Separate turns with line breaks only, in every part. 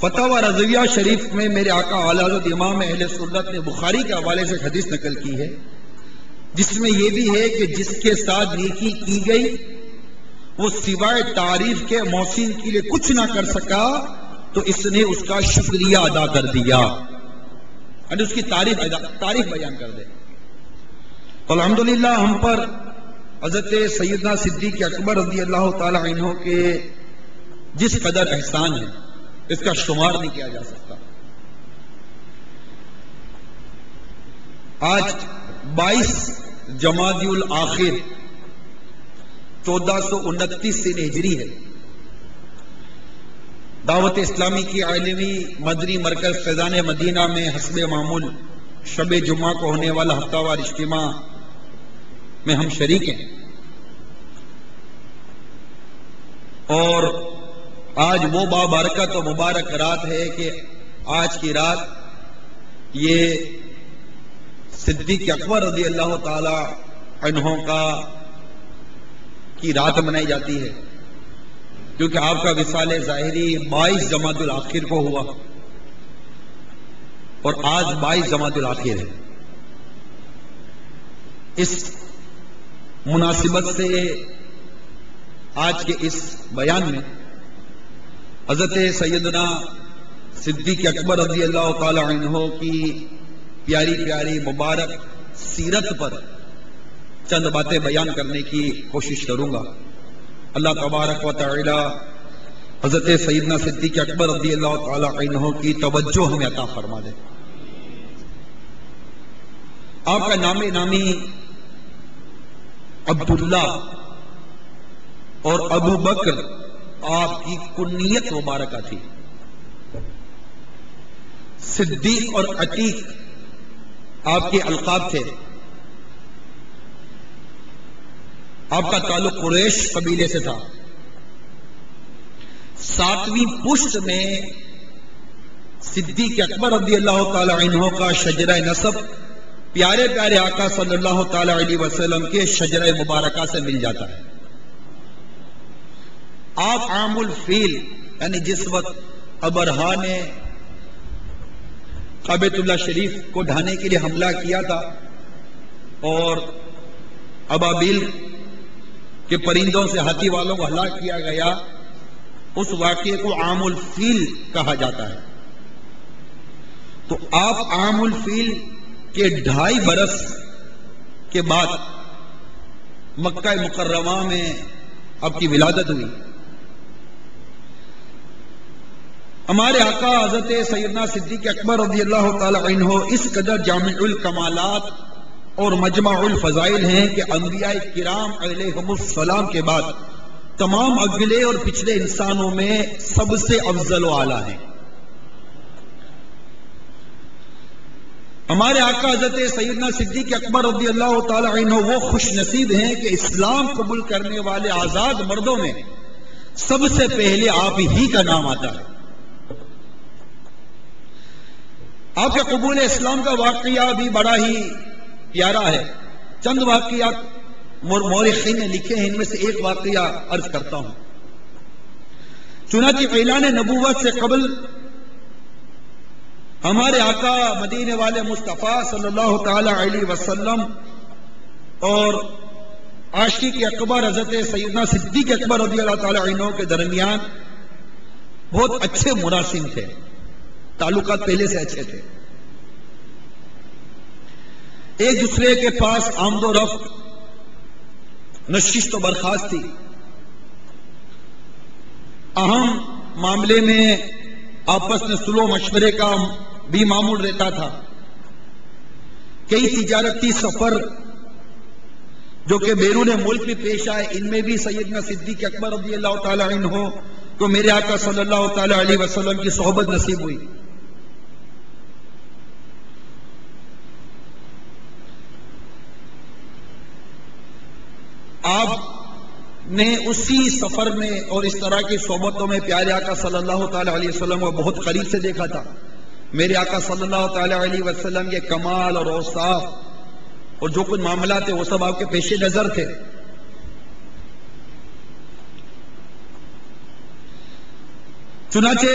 فتاوی رضویہ شریف میں میرے آقا اعلی حضرت امام اہل سنت نے بخاری کے حوالے سے حدیث نقل کی ہے، جس میں یہ بھی ہے کہ جس کے ساتھ نیکی کی گئی وہ سوائے تعریف کے محسن کے لیے کچھ نہ کر سکا تو اس نے اس کا شکریہ ادا کر دیا، یعنی اس کی تعریف بیان کر دے۔ الحمدللہ ہم پر حضرت سیدنا صدیق اکبر رضی اللہ تعالی عنہ کے جس قدر احسان ہے اس کا شمار نہیں کیا جا سکتا۔ آج 22 جمادی الاخر 1429 سے ہجری ہے۔ دعوت اسلامی کی عالمی مدنی مرکز فیضان مدینہ میں حسب معمول شب جمعہ کو ہونے والا ہفتہ وار اجتماع میں ہم شریک ہیں، اور آج وہ بابرکت و مبارک رات ہے کہ آج کی رات یہ صدیق اکبر رضی اللہ تعالی عنہ کی رات منائی جاتی ہے، کیونکہ آپ کا وصال ظاہری 22 جمادی الاخر کو ہوا اور آج 22 جمادی الاخر ہے۔ اس مناسبت سے آج کے اس بیان میں حضرت سیدنا صدیق اکبر رضی اللہ تعالی عنہ کی پیاری پیاری مبارک سیرت پر چند باتیں بیان کرنے کی کوشش کروں گا۔ اللہ تبارک و تعالی حضرت سیدنا صدیق اکبر رضی اللہ تعالی عنہ کی توجہ ہمیں عطا فرما دے۔ آپ کا نام نامی عبداللہ اور ابو بکر آپ کی کنیت مبارکہ تھی۔ صدیق اور عتیق آپ کے القاب تھے۔ آپ کا تعلق قریش قبیلے سے تھا۔ 7ویں پشت میں صدیق اکبر رضی اللہ تعالی عنہ کا شجرہ نسب پیارے پیارے آقا صلی اللہ تعالی علیہ وسلم کے شجرہ مبارکہ سے مل جاتا ہے۔ آپ عام الفیل یعنی جس وقت ابرہا نے کعبۃ اللہ شریف کو ڈھانے کے لیے حملہ کیا تھا اور ابابیل کے پرندوں سے ہاتھی والوں کو ہلاک کیا گیا، اس واقعے کو عام الفیل کہا جاتا ہے۔ تو آپ عام الفیل کے 2.5 برس کے بعد مکہ مکرمہ میں آپ کی ولادت ہوئی۔ ہمارے آقا حضرت سیدنا صدیق اکبر رضی اللہ تعالی عنہ اس قدر جامع الکمالات اور مجمع الفضائل ہیں کہ انبیاء کرام علیہم السلام کے بعد تمام اگلے اور پچھلے انسانوں میں سب سے افضل و اعلیٰ ہیں۔ ہمارے آقا حضرت سیدنا صدیق اکبر رضی اللہ تعالی عنہ وہ خوش نصیب ہیں کہ اسلام قبول کرنے والے آزاد مردوں میں سب سے پہلے آپ ہی کا نام آتا ہے۔ آپ کے قبول اسلام کا واقعہ بھی بڑا ہی پیارا ہے۔ چند واقعات مورخین نے لکھے ہیں، ان میں سے ایک واقعہ عرض کرتا ہوں۔ چنانچہ اعلان نبوت سے قبل ہمارے آقا مدینے والے مصطفیٰ صلی اللہ تعالی علیہ وسلم اور عاشق اکبر حضرت سیدنا صدیق اکبر رضی اللہ تعالی عنہ کے درمیان بہت اچھے مراسم تھے، تعلقات پہلے سے اچھے تھے۔ ایک دوسرے کے پاس آمد و رفت، نشست و برخاست تھی۔ اہم معاملے میں آپس میں صلح و مشورے کا بھی معمول رہتا تھا۔ کئی تجارتی سفر جو کہ بیرون ملک بھی پیش آئے، ان میں بھی سیدنا صدیق اکبر رضی اللہ تعالی عنہ کو میرے آقا صلی اللہ تعالی علیہ وسلم کی صحبت نصیب ہوئی۔ آپ نے اسی سفر میں اور اس طرح کی صحبتوں میں پیارے آقا صلی اللہ تعالی علیہ وسلم کو بہت قریب سے دیکھا تھا۔ میرے آقا صلی اللہ تعالی علیہ وسلم کے کمال اور اوصاف اور جو کچھ معاملات تھے وہ سب آپ کے پیش نظر تھے۔ چنانچہ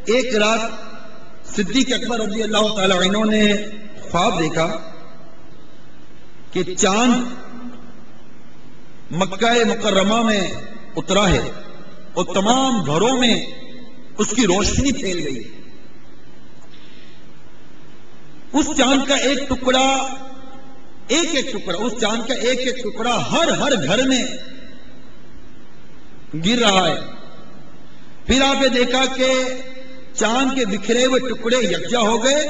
ایک رات صدیق اکبر رضی اللہ تعالی عنہ نے خواب دیکھا کہ چاند مکہ مکرمہ میں اترا ہے اور تمام گھروں میں اس کی روشنی پھیل گئی. اس چاند کا ایک ٹکڑا اس چاند کا ایک ایک ٹکڑا ہر گھر میں گر رہا ہے. پھر آپ نے دیکھا کہ چاند کے بکھرے ہوئے ٹکڑے یکجا ہو گئے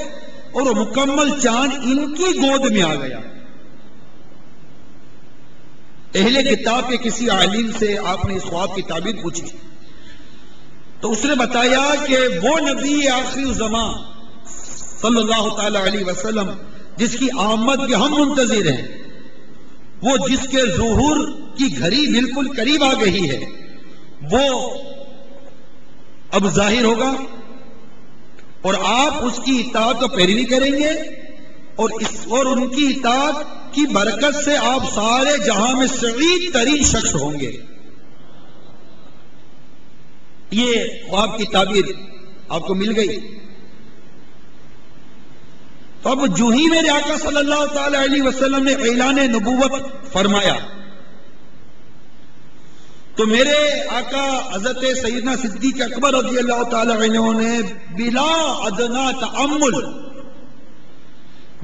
اور وہ مکمل چاند ان کی گود میں آ گیا. اہل کتاب کے کسی عالم سے آپ نے اس خواب کی تعبیر پوچھی تو اس نے بتایا کہ وہ نبی آخری زمان صلی اللہ تعالی علیہ وسلم جس کی آمد کے ہم منتظر ہیں، وہ جس کے ظہور کی گھڑی بالکل قریب آ گئی ہے، وہ اب ظاہر ہوگا اور آپ اس کی اطاعت کو پیروی کریں گے اور ان کی اطاعت کی برکت سے آپ سارے جہاں میں سعید ترین شخص ہوں گے. یہ خواب کی تعبیر آپ کو مل گئی. تو اب جو ہی میرے آقا صلی اللہ تعالی علیہ وسلم نے اعلان نبوت فرمایا تو میرے آقا حضرت سیدنا صدیق اکبر رضی اللہ تعالی عنہ نے بلا ادنا تأمل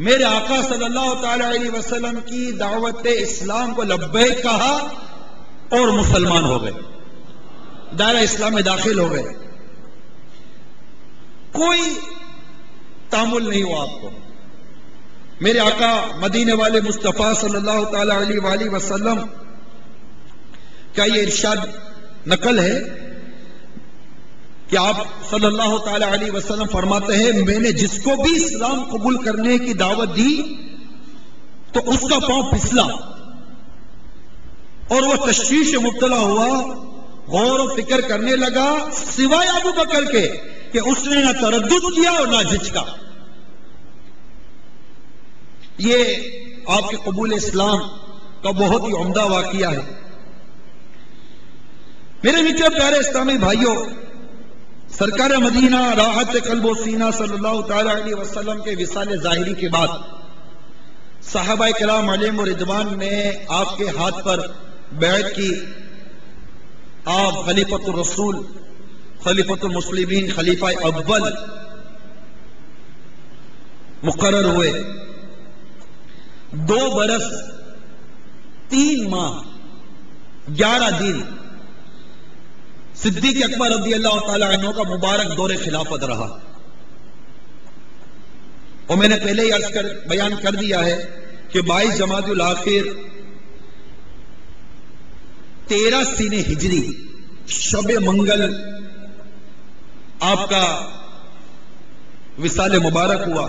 میرے آقا صلی اللہ تعالی علیہ وسلم کی دعوت اسلام کو لبیک کہا اور مسلمان ہو گئے، دائرہ اسلام میں داخل ہو گئے. کوئی تامل نہیں ہوا آپ کو. میرے آقا مدینے والے مصطفیٰ صلی اللہ تعالی علیہ وآلہ وسلم کا یہ ارشاد نقل ہے کہ آپ صلی اللہ تعالی علیہ وسلم فرماتے ہیں میں نے جس کو بھی اسلام قبول کرنے کی دعوت دی تو اس کا پاؤں پھسلا اور وہ تشویش میں مبتلا ہوا، غور و فکر کرنے لگا سوائے ابو بکر کے کہ اس نے نہ تردد کیا اور نہ جھجکا. یہ آپ کے قبول اسلام کا بہت ہی عمدہ واقعہ ہے. میرے میٹھے پیارے اسلامی بھائیوں، سرکار مدینہ راحت قلب و سینہ صلی اللہ تعالی علیہ وسلم کے وصال ظاہری کے بعد صحابہ کرام علیہم رضوان نے آپ کے ہاتھ پر بیعت کی. آپ خلیفۃ الرسول، خلیفۃ المسلمین، خلیفہ اول مقرر ہوئے. 2 برس 3 ماہ 11 دن صدیق اکبر رضی اللہ تعالی عنہ کا مبارک دور خلافت رہا. اور میں نے پہلے ہی بیان کر دیا ہے کہ 22 جمادی الاخر 13 سینہ ہجری شب منگل آپ کا وصال مبارک ہوا.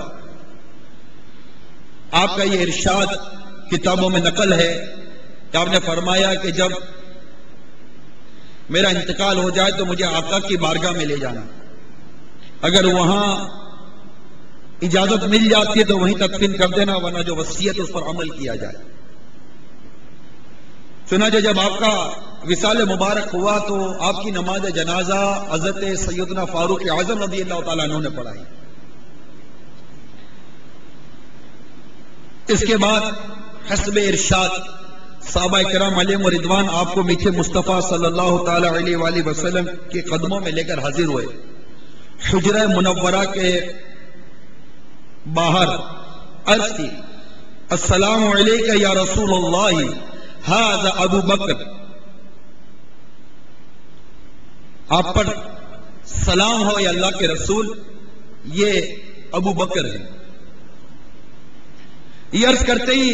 آپ کا یہ ارشاد کتابوں میں نقل ہے کہ آپ نے فرمایا کہ جب میرا انتقال ہو جائے تو مجھے آقا کی بارگاہ میں لے جانا، اگر وہاں اجازت مل جاتی ہے تو وہیں تدفین کر دینا، ورنہ جو وصیت اس پر عمل کیا جائے. چنانچہ جب آپ کا وصال مبارک ہوا تو آپ کی نماز جنازہ حضرت سیدنا فاروق اعظم رضی اللہ تعالیٰ عنہ نے پڑھائی. اس کے بعد حسب ارشاد صحابہ کرام علیہم رضوان آپ کو میٹھے مصطفیٰ صلی اللہ تعالی علیہ وآلہ وسلم کے قدموں میں لے کر حاضر ہوئے. حجرہ منورہ کے باہر عرض کی السلام علیکہ یا رسول اللہ ھذا ابو بکر. آپ پر سلام ہو یا اللہ کے رسول، یہ ابو بکر ہے. یہ عرض کرتے ہی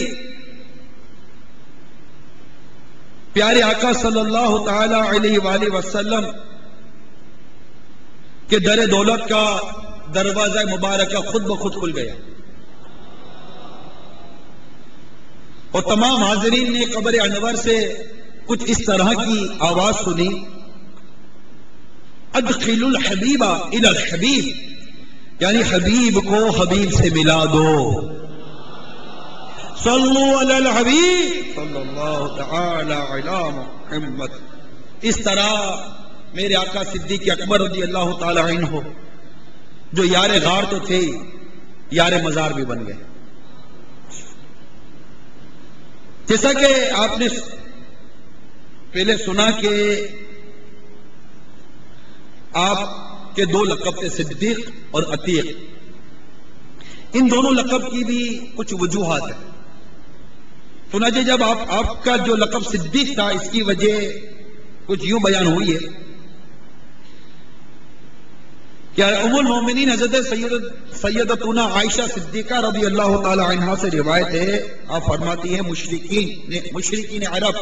پیارے آقا صلی اللہ تعالی علیہ وآلہ وسلم کے در دولت کا دروازہ مبارکہ خود بخود کھل گیا اور تمام حاضرین نے قبر انور سے کچھ اس طرح کی آواز سنی ادخلوا الحبیب الی الحبیب، یعنی حبیب کو حبیب سے ملا دو. صلو علی الحبیب صلی اللہ تعالی علی محمد. اس طرح میرے آقا صدیق اکبر رضی اللہ تعالی عنہ جو یار غار تو تھے یار مزار بھی بن گئے. جیسا کہ آپ نے پہلے سنا کہ آپ کے دو لقب تھے، صدیق اور عتیق. ان دونوں لقب کی بھی کچھ وجوہات ہیں. چنانچہ جب آپ کا جو لقب صدیق تھا اس کی وجہ کچھ یوں بیان ہوئی ہے کہ ام المومنین حضرت سیدتنا عائشہ صدیقہ رضی اللہ تعالی عنہا سے روایت ہے، آپ فرماتی ہیں مشرکین عرب